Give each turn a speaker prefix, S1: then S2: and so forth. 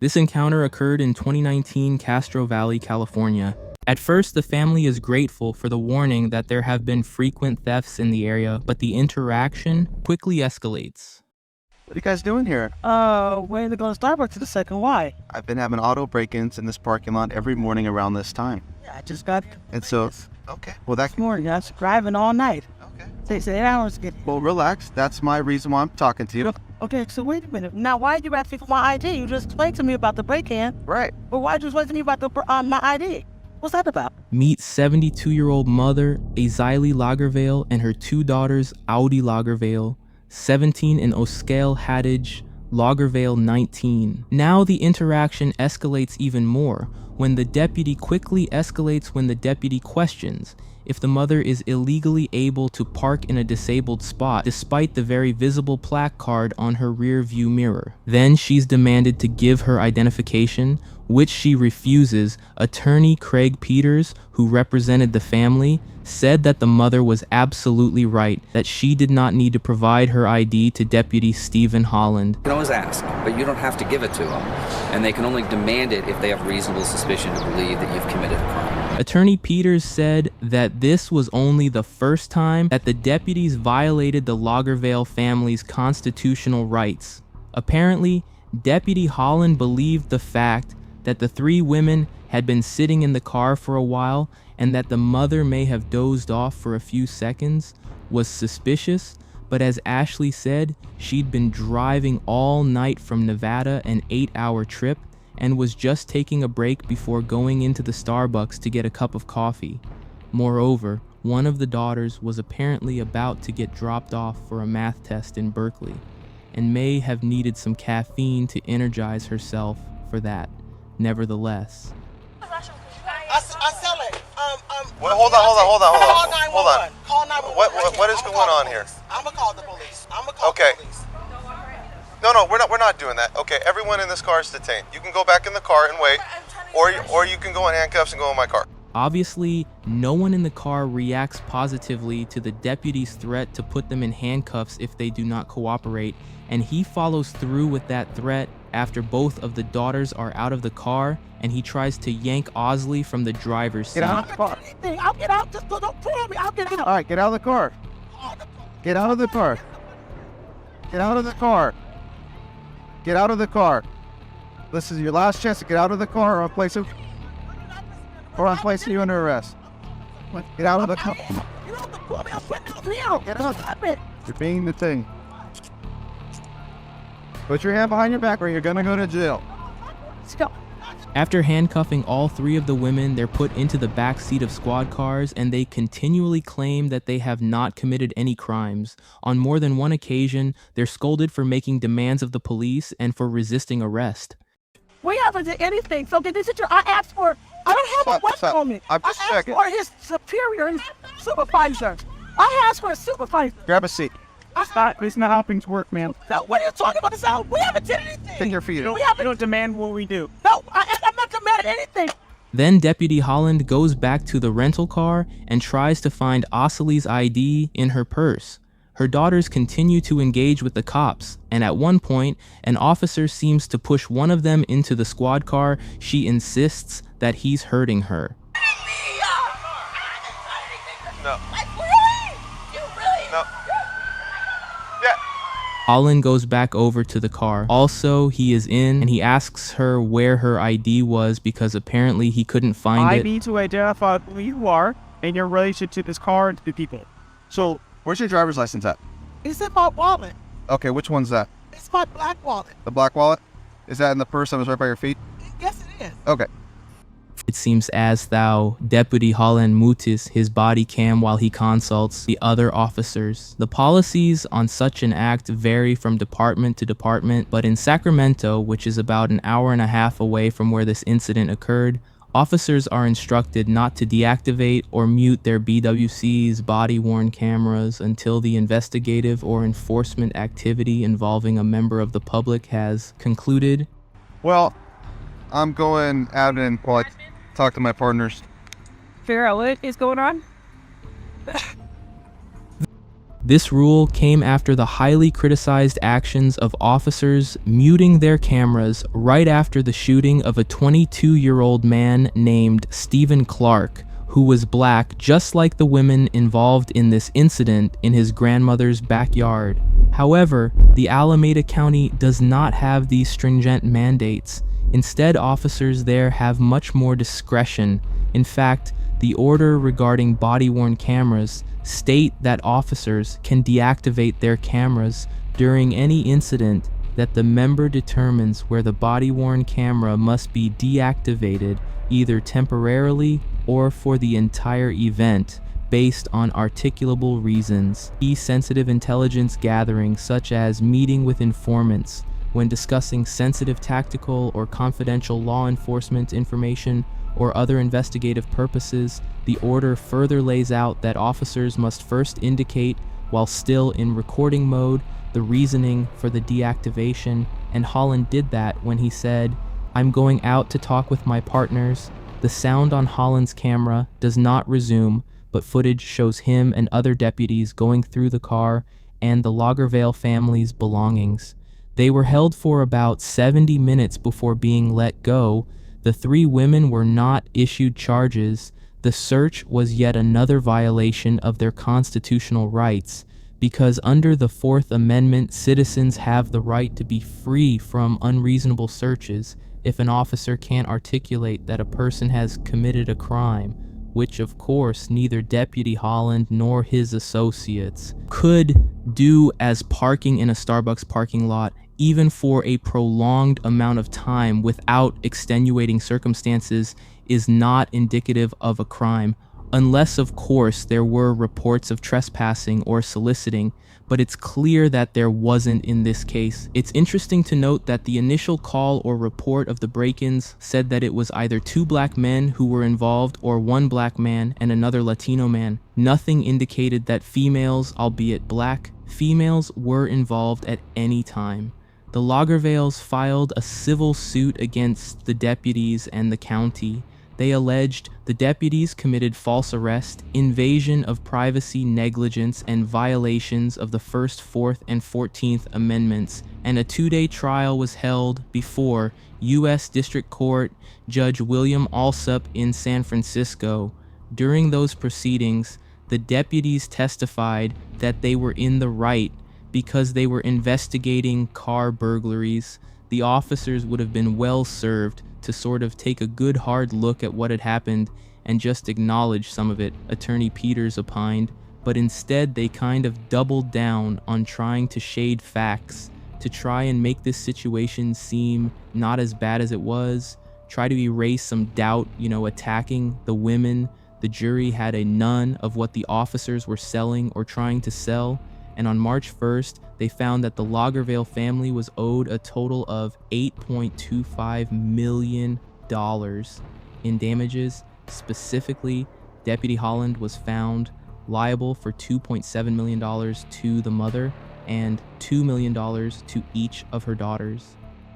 S1: This encounter occurred in 2019 Castro Valley, California. At first, the family is grateful for the warning that there have been frequent thefts in the area, but the interaction quickly escalates.
S2: What are you guys doing here?
S3: We're going to Starbucks in a second. Why?
S2: I've been having auto break-ins in this parking lot every morning around this time.
S3: Yeah, I just got
S2: And so, okay, well
S3: this morning. I was driving all night.
S2: okay.
S3: Takes 8 hours to get.
S2: Well, relax. That's my reason why I'm talking to you.
S3: Okay, so wait a minute. Now, why did you ask me for my ID? You just explained to me about the break-in.
S2: Right.
S3: But why did you explain to me about my ID? What's that about?
S1: Meet 72-year-old mother Aasylei Loggervale and her 2 daughters Aasylei Loggervale, 17 and Aasylei Loggervale 19. Now the interaction escalates even more when the deputy quickly escalates when the deputy questions if the mother is illegally able to park in a disabled spot despite the very visible plaque card on her rear view mirror. Then she's demanded to give her identification, which she refuses. Attorney Craig Peters, who represented the family, said that the mother was absolutely right, that she did not need to provide her ID to Deputy Steven Holland.
S4: You can always ask, but you don't have to give it to them. And they can only demand it if they have reasonable suspicion to believe that you've committed a crime.
S1: Attorney Peters said that this was only the first time that the deputies violated the Loggervale family's constitutional rights. Apparently, Deputy Holland believed the fact that the 3 women had been sitting in the car for a while and that the mother may have dozed off for a few seconds was suspicious, but as Ashley said, she'd been driving all night from Nevada, an 8-hour trip, and was just taking a break before going into the Starbucks to get a cup of coffee. Moreover, one of the daughters was apparently about to get dropped off for a math test in Berkeley, and may have needed some caffeine to energize herself for that. Nevertheless,
S3: Aasylei,
S5: Well, hold on.
S3: Call 911.
S5: Hold on.
S3: Call 911.
S5: What is going on here?
S3: I'm gonna call the police. I'm gonna call
S5: Okay.
S3: the police.
S5: No, we're not doing that. Okay, everyone in this car is detained. You can go back in the car and wait, or you can go in handcuffs and go in my car.
S1: obviously, no one in the car reacts positively to the deputy's threat to put them in handcuffs if they do not cooperate, and he follows through with that threat after both of the daughters are out of the car, and he tries to yank Aasylei from the driver's seat.
S2: Get out of the car.
S3: I'll get out. Just don't pull me. I'll get out.
S2: All right, get out of the car. Get out of the car. Get out of the car. Get out of the car. This is your last chance to get out of the car, or I'm placing you under arrest. Get out of the car.
S3: You don't have to pull me. I'll put me out.
S2: Get out.
S3: Stop it.
S2: You're being the thing. Put your hand behind your back or you're gonna go to jail.
S3: Let's go.
S1: After handcuffing all 3 of the women, they're put into the back seat of squad cars, and they continually claim that they have not committed any crimes. On more than one occasion, they're scolded for making demands of the police and for resisting arrest.
S3: We haven't done anything. So did this I asked for. I don't have a weapon on me.
S2: I'm just
S3: I asked
S2: checking.
S3: for his superior, his supervisor. I asked for a supervisor.
S2: Grab a seat. It's not how things work, man.
S3: So what are you talking about? This out? We haven't done anything.
S2: Take your feet.
S3: We haven't.
S6: don't demand what we do.
S3: No, I'm not demanding anything.
S1: Then Deputy Holland goes back to the rental car and tries to find Aasylei's ID in her purse. Her daughters continue to engage with the cops, and at one point, an officer seems to push one of them into the squad car. She insists that he's hurting her.
S5: No.
S3: Like, really? You really?
S5: No. Yeah.
S1: Holland goes back over to the car. Also, he is in and he asks her where her ID was because apparently he couldn't find
S6: I
S1: it.
S6: need to identify who you are and your relationship to this car and to the people.
S2: So, where's your driver's license at?
S3: It's in my wallet.
S2: Okay, which one's that?
S3: It's my black wallet.
S2: The black wallet? Is that in the purse that was right by your feet?
S3: Yes, it is.
S2: Okay.
S1: It seems as though Deputy Holland mutis his body cam while he consults the other officers. The policies on such an act vary from department to department, but in Sacramento, which is about an hour and a half away from where this incident occurred, officers are instructed not to deactivate or mute their BWC's body-worn cameras until the investigative or enforcement activity involving a member of the public has concluded.
S2: Well, I'm going out and talk to my partners.
S7: Figure out what is going on.
S1: This rule came after the highly criticized actions of officers muting their cameras right after the shooting of a 22-year-old man named Steven Clark, who was black just like the women involved in this incident in his grandmother's backyard. However, the Alameda County does not have these stringent mandates. Instead, officers there have much more discretion. In fact, the order regarding body-worn cameras state that officers can deactivate their cameras during any incident that the member determines where the body-worn camera must be deactivated either temporarily or for the entire event based on articulable reasons. Key sensitive intelligence gathering, such as meeting with informants, when discussing sensitive tactical or confidential law enforcement information or other investigative purposes. The order further lays out that officers must first indicate, while still in recording mode, the reasoning for the deactivation, and Holland did that when he said, "I'm going out to talk with my partners." The sound on Holland's camera does not resume, but footage shows him and other deputies going through the car and the Loggervale family's belongings. They were held for about 70 minutes before being let go. The 3 women were not issued charges. The search was yet another violation of their constitutional rights, because under the 4th Amendment, citizens have the right to be free from unreasonable searches if an officer can't articulate that a person has committed a crime, which of course neither Deputy Holland nor his associates could do, as parking in a Starbucks parking lot even for a prolonged amount of time without extenuating circumstances is not indicative of a crime, unless of course there were reports of trespassing or soliciting, but it's clear that there wasn't in this case. It's interesting to note that the initial call or report of the break-ins said that it was either 2 black men who were involved or 1 black man and another Latino man. Nothing indicated that females, albeit black, females were involved at any time. The Loggervales filed a civil suit against the deputies and the county. They alleged the deputies committed false arrest, invasion of privacy, negligence, and violations of the First, 4th, and 14th Amendments, and a 2-day trial was held before U.S. District Court Judge William Alsup in San Francisco. During those proceedings, the deputies testified that they were in the right because they were investigating car burglaries. The officers would have been well served to sort of take a good hard look at what had happened and just acknowledge some of it, Attorney Peters opined, but instead they kind of doubled down on trying to shade facts, to try and make this situation seem not as bad as it was, try to erase some doubt, attacking the women. The jury had a none of what the officers were selling or trying to sell. And on March 1st, they found that the Loggervale family was owed a total of $8.25 million in damages. Specifically, Deputy Holland was found liable for $2.7 million to the mother and $2 million to each of her daughters.